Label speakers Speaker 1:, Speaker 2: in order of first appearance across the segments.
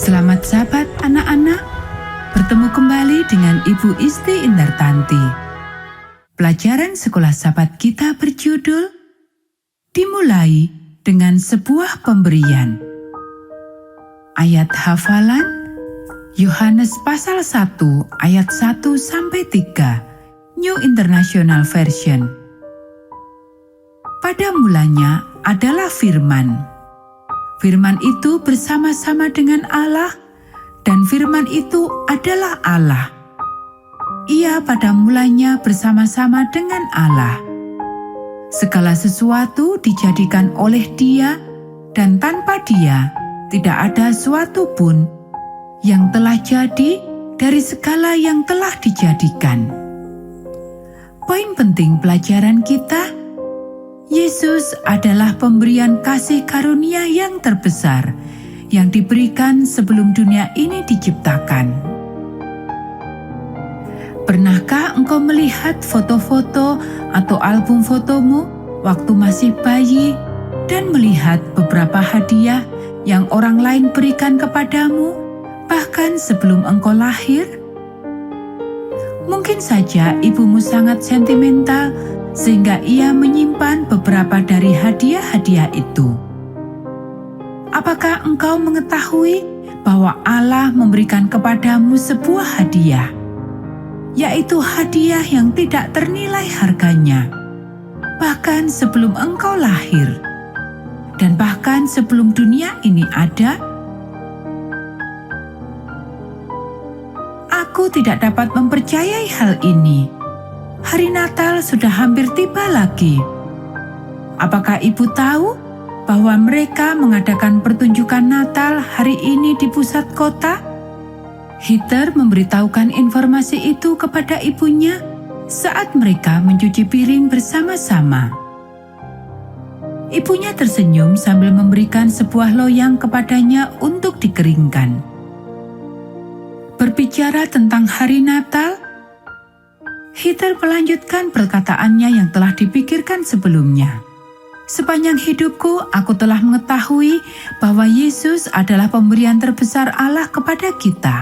Speaker 1: Selamat Sabat anak-anak, bertemu kembali dengan Ibu Isti Indartanti. Pelajaran sekolah Sabat kita berjudul Dimulai dengan sebuah pemberian. Ayat hafalan Yohanes pasal 1 ayat 1-3, New International Version. Pada mulanya adalah Firman. Firman itu bersama-sama dengan Allah, dan firman itu adalah Allah. Ia pada mulanya bersama-sama dengan Allah. Segala sesuatu dijadikan oleh Dia, dan tanpa Dia tidak ada suatu pun yang telah jadi dari segala yang telah dijadikan. Poin penting pelajaran kita, Yesus adalah pemberian kasih karunia yang terbesar yang diberikan sebelum dunia ini diciptakan. Pernahkah engkau melihat foto-foto atau album fotomu waktu masih bayi dan melihat beberapa hadiah yang orang lain berikan kepadamu bahkan sebelum engkau lahir? Mungkin saja ibumu sangat sentimental sehingga ia menyimpan beberapa dari hadiah-hadiah itu. Apakah engkau mengetahui bahwa Allah memberikan kepadamu sebuah hadiah, yaitu hadiah yang tidak ternilai harganya, bahkan sebelum engkau lahir, dan bahkan sebelum dunia ini ada? Aku tidak dapat mempercayai hal ini. Hari Natal sudah hampir tiba lagi. Apakah ibu tahu bahwa mereka mengadakan pertunjukan Natal hari ini di pusat kota? Heather memberitahukan informasi itu kepada ibunya saat mereka mencuci piring bersama-sama. Ibunya tersenyum sambil memberikan sebuah loyang kepadanya untuk dikeringkan. Berbicara tentang hari Natal, Heather melanjutkan perkataannya yang telah dipikirkan sebelumnya. Sepanjang hidupku, aku telah mengetahui bahwa Yesus adalah pemberian terbesar Allah kepada kita.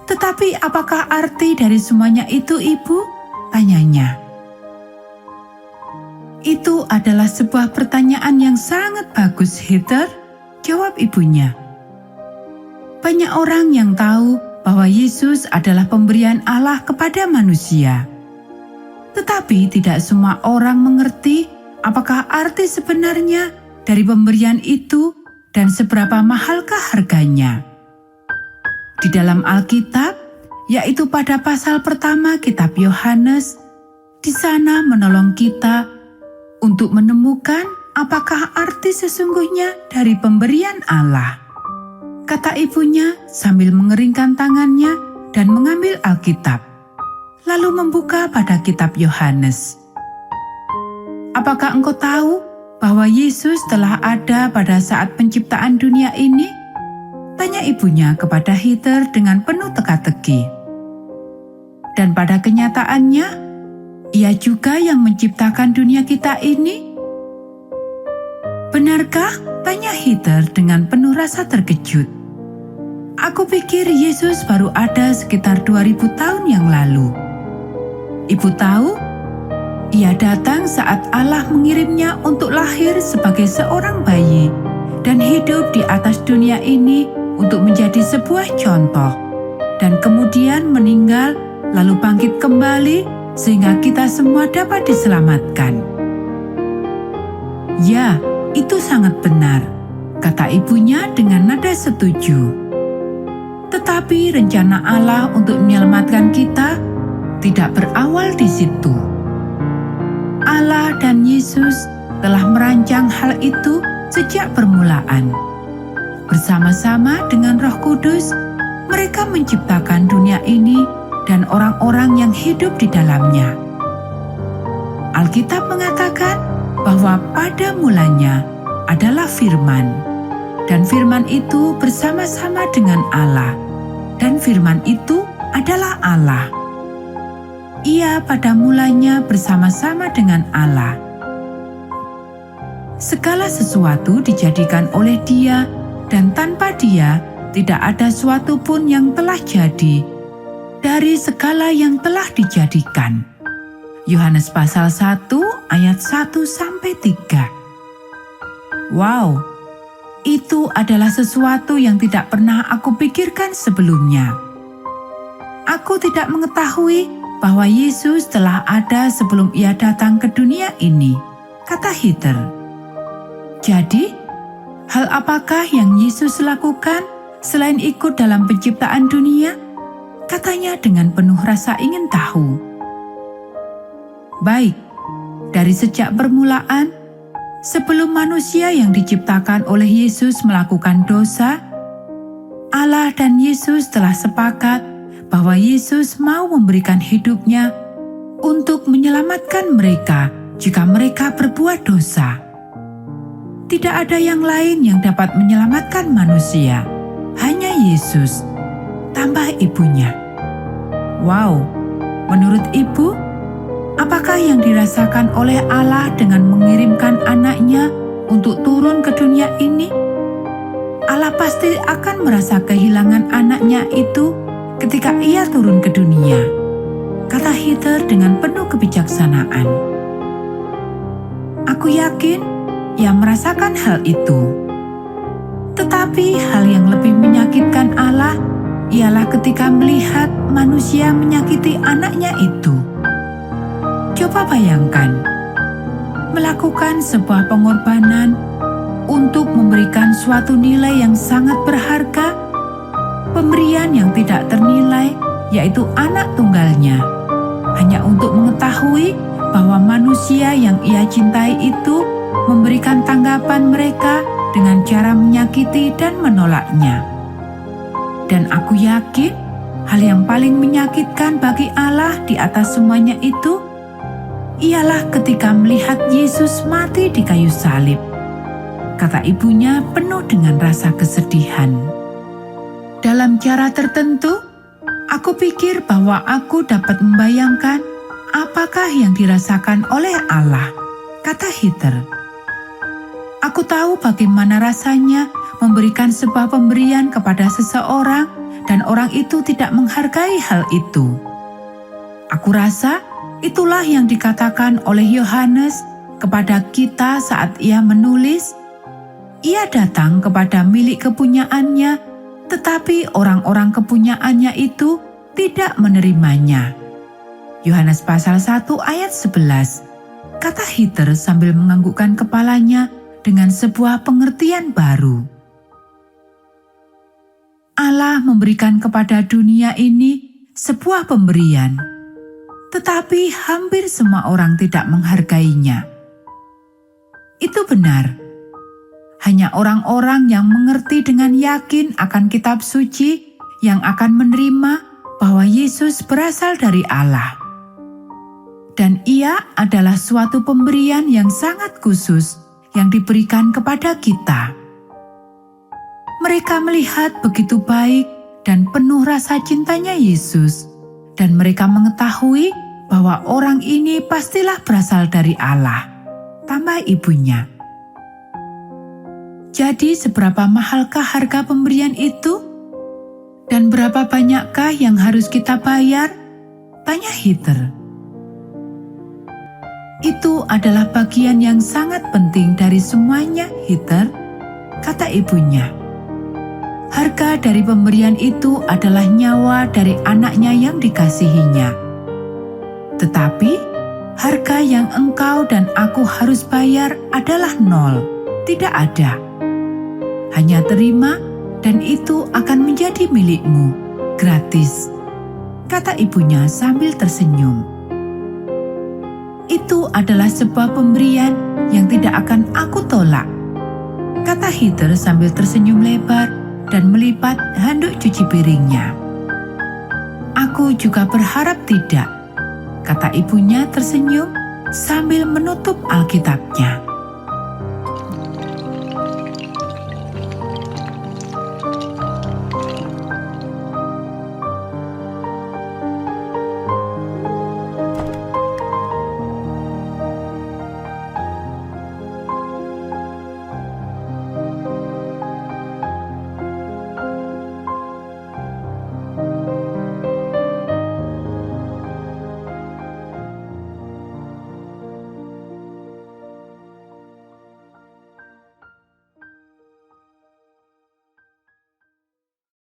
Speaker 1: Tetapi apakah arti dari semuanya itu, Ibu? Tanyanya. Itu adalah sebuah pertanyaan yang sangat bagus, Heather, jawab ibunya. Banyak orang yang tahu bahwa Yesus adalah pemberian Allah kepada manusia. Tetapi tidak semua orang mengerti apakah arti sebenarnya dari pemberian itu dan seberapa mahalkah harganya. Di dalam Alkitab, yaitu pada pasal pertama kitab Yohanes, di sana menolong kita untuk menemukan apakah arti sesungguhnya dari pemberian Allah. Kata ibunya sambil mengeringkan tangannya dan mengambil Alkitab, lalu membuka pada kitab Yohanes. Apakah engkau tahu bahwa Yesus telah ada pada saat penciptaan dunia ini? Tanya ibunya kepada Heather dengan penuh teka-teki. Dan pada kenyataannya, Ia juga yang menciptakan dunia kita ini? Benarkah? Tanya Heather dengan penuh rasa terkejut. Aku pikir Yesus baru ada sekitar 2000 tahun yang lalu. Ibu tahu, Ia datang saat Allah mengirimnya untuk lahir sebagai seorang bayi dan hidup di atas dunia ini untuk menjadi sebuah contoh, dan kemudian meninggal lalu bangkit kembali sehingga kita semua dapat diselamatkan. Ya, itu sangat benar, kata ibunya dengan nada setuju. Tetapi rencana Allah untuk menyelamatkan kita tidak berawal di situ. Allah dan Yesus telah merancang hal itu sejak permulaan. Bersama-sama dengan Roh Kudus, mereka menciptakan dunia ini dan orang-orang yang hidup di dalamnya. Alkitab mengatakan bahwa pada mulanya adalah Firman, dan Firman itu bersama-sama dengan Allah, dan Firman itu adalah Allah. Ia pada mulanya bersama-sama dengan Allah. Segala sesuatu dijadikan oleh Dia, dan tanpa Dia tidak ada suatu pun yang telah jadi dari segala yang telah dijadikan. Yohanes pasal 1 ayat 1-3. Wow, itu adalah sesuatu yang tidak pernah aku pikirkan sebelumnya. Aku tidak mengetahui bahwa Yesus telah ada sebelum ia datang ke dunia ini, kata Heather. Jadi, hal apakah yang Yesus lakukan selain ikut dalam penciptaan dunia? Katanya dengan penuh rasa ingin tahu. Baik, dari sejak permulaan, sebelum manusia yang diciptakan oleh Yesus melakukan dosa, Allah dan Yesus telah sepakat bahwa Yesus mau memberikan hidupnya untuk menyelamatkan mereka jika mereka berbuat dosa. Tidak ada yang lain yang dapat menyelamatkan manusia, hanya Yesus, tambah ibunya. Wow, menurut ibu, apakah yang dirasakan oleh Allah dengan mengirimkan anaknya untuk turun ke dunia ini? Allah pasti akan merasa kehilangan anaknya itu ketika ia turun ke dunia, kata Heather dengan penuh kebijaksanaan. Aku yakin ia merasakan hal itu. Tetapi hal yang lebih menyakitkan Allah ialah ketika melihat manusia menyakiti anaknya itu. Coba bayangkan, melakukan sebuah pengorbanan untuk memberikan suatu nilai yang sangat berharga, pemberian yang tidak ternilai, yaitu anak tunggalnya, hanya untuk mengetahui bahwa manusia yang ia cintai itu memberikan tanggapan mereka dengan cara menyakiti dan menolaknya. Dan aku yakin hal yang paling menyakitkan bagi Allah di atas semuanya itu ialah ketika melihat Yesus mati di kayu salib, kata ibunya penuh dengan rasa kesedihan. Dalam cara tertentu, aku pikir bahwa aku dapat membayangkan apakah yang dirasakan oleh Allah, kata Heather. Aku tahu bagaimana rasanya memberikan sebuah pemberian kepada seseorang dan orang itu tidak menghargai hal itu. Aku rasa itulah yang dikatakan oleh Yohanes kepada kita saat ia menulis, ia datang kepada milik kepunyaannya, tetapi orang-orang kepunyaannya itu tidak menerimanya. Yohanes pasal 1 ayat 11, kata Heather sambil menganggukkan kepalanya dengan sebuah pengertian baru. Allah memberikan kepada dunia ini sebuah pemberian, tetapi hampir semua orang tidak menghargainya. Itu benar. Hanya orang-orang yang mengerti dengan yakin akan kitab suci yang akan menerima bahwa Yesus berasal dari Allah. Dan ia adalah suatu pemberian yang sangat khusus yang diberikan kepada kita. Mereka melihat begitu baik dan penuh rasa cintanya Yesus, dan mereka mengetahui bahwa orang ini pastilah berasal dari Allah, tambah ibunya. Jadi seberapa mahalkah harga pemberian itu? Dan berapa banyakkah yang harus kita bayar? Tanya Heather. Itu adalah bagian yang sangat penting dari semuanya, Heather, kata ibunya. Harga dari pemberian itu adalah nyawa dari anaknya yang dikasihinya. Tetapi, harga yang engkau dan aku harus bayar adalah 0, tidak ada. Hanya terima dan itu akan menjadi milikmu, gratis, kata ibunya sambil tersenyum. Itu adalah sebuah pemberian yang tidak akan aku tolak, kata Heather sambil tersenyum lebar dan melipat handuk cuci piringnya. Aku juga berharap tidak, kata ibunya tersenyum sambil menutup Alkitabnya.